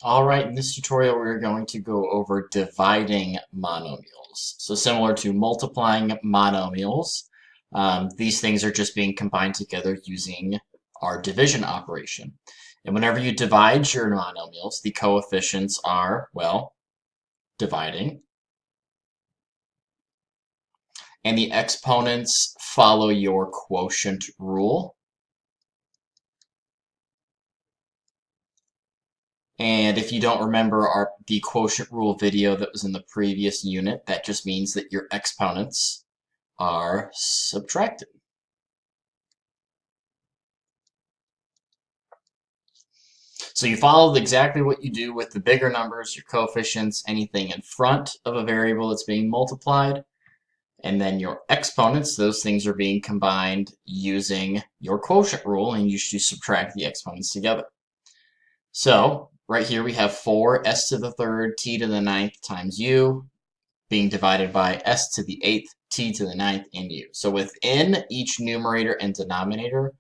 All right, in this tutorial, we're going to go over dividing monomials. So similar to multiplying monomials, these things are just being combined together using our division operation. And whenever you divide your monomials, the coefficients are, well, dividing, and the exponents follow your quotient rule. And if you don't remember the quotient rule video that was in the previous unit, that just means that your exponents are subtracted. So you follow exactly what you do with the bigger numbers, your coefficients, anything in front of a variable that's being multiplied, and then your exponents, those things are being combined using your quotient rule, and you should subtract the exponents together. So right here we have 4s to the third t to the ninth times u being divided by s to the eighth t to the ninth and u. So within each numerator and denominator,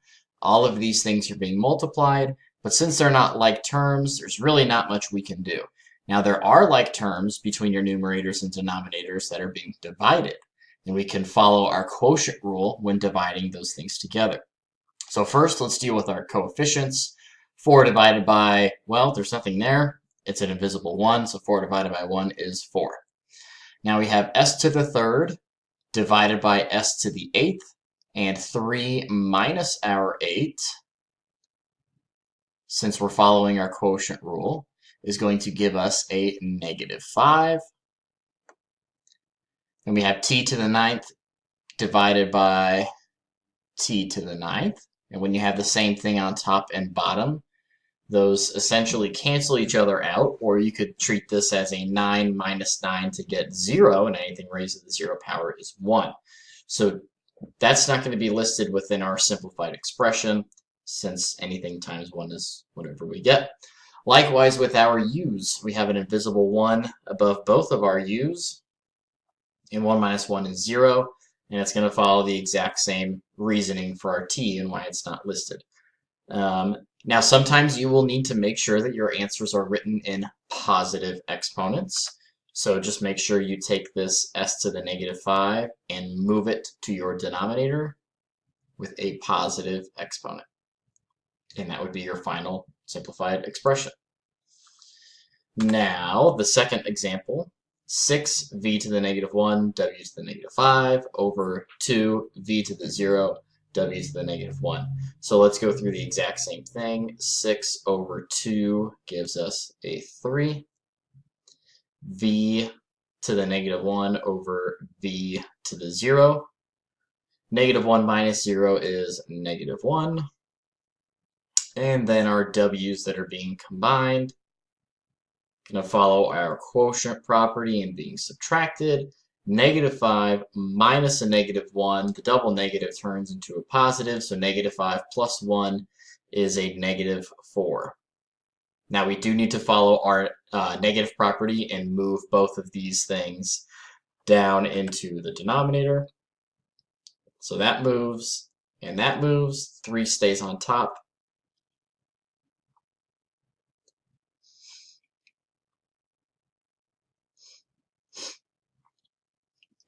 all of these things are being multiplied, but since they're not like terms, there's really not much we can do. Now there are like terms between your numerators and denominators that are being divided, and we can follow our quotient rule when dividing those things together. So first, let's deal with our coefficients. 4 divided by, well, there's nothing there. It's an invisible 1, so 4 divided by 1 is 4. Now we have s to the third divided by s to the eighth, and 3 minus our 8, since we're following our quotient rule, is going to give us a negative 5. And we have t to the ninth divided by t to the ninth. And when you have the same thing on top and bottom, those essentially cancel each other out, or you could treat this as a 9 minus 9 to get 0, and anything raised to the 0 power is 1. So that's not going to be listed within our simplified expression, since anything times 1 is whatever we get. Likewise with our u's, we have an invisible 1 above both of our u's, and 1 minus 1 is 0, and it's going to follow the exact same reasoning for our t and why it's not listed. Now, sometimes you will need to make sure that your answers are written in positive exponents. So just make sure you take this s to the negative 5 and move it to your denominator with a positive exponent. And that would be your final simplified expression. Now, the second example, 6v to the negative 1, w to the negative 5, over 2v to the 0, w to the negative 1. So let's go through the exact same thing. 6 over 2 gives us a 3. V to the negative 1 over v to the 0. Negative 1 minus 0 is negative 1. And then our w's that are being combined, going to follow our quotient property and being subtracted. Negative 5 minus a negative 1, the double negative turns into a positive, so negative 5 plus 1 is a negative 4. Now we do need to follow our negative property and move both of these things down into the denominator. So that moves, and that moves. 3 stays on top.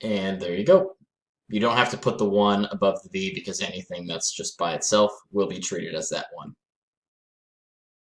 And there you go. You don't have to put the 1 above the v because anything that's just by itself will be treated as that 1.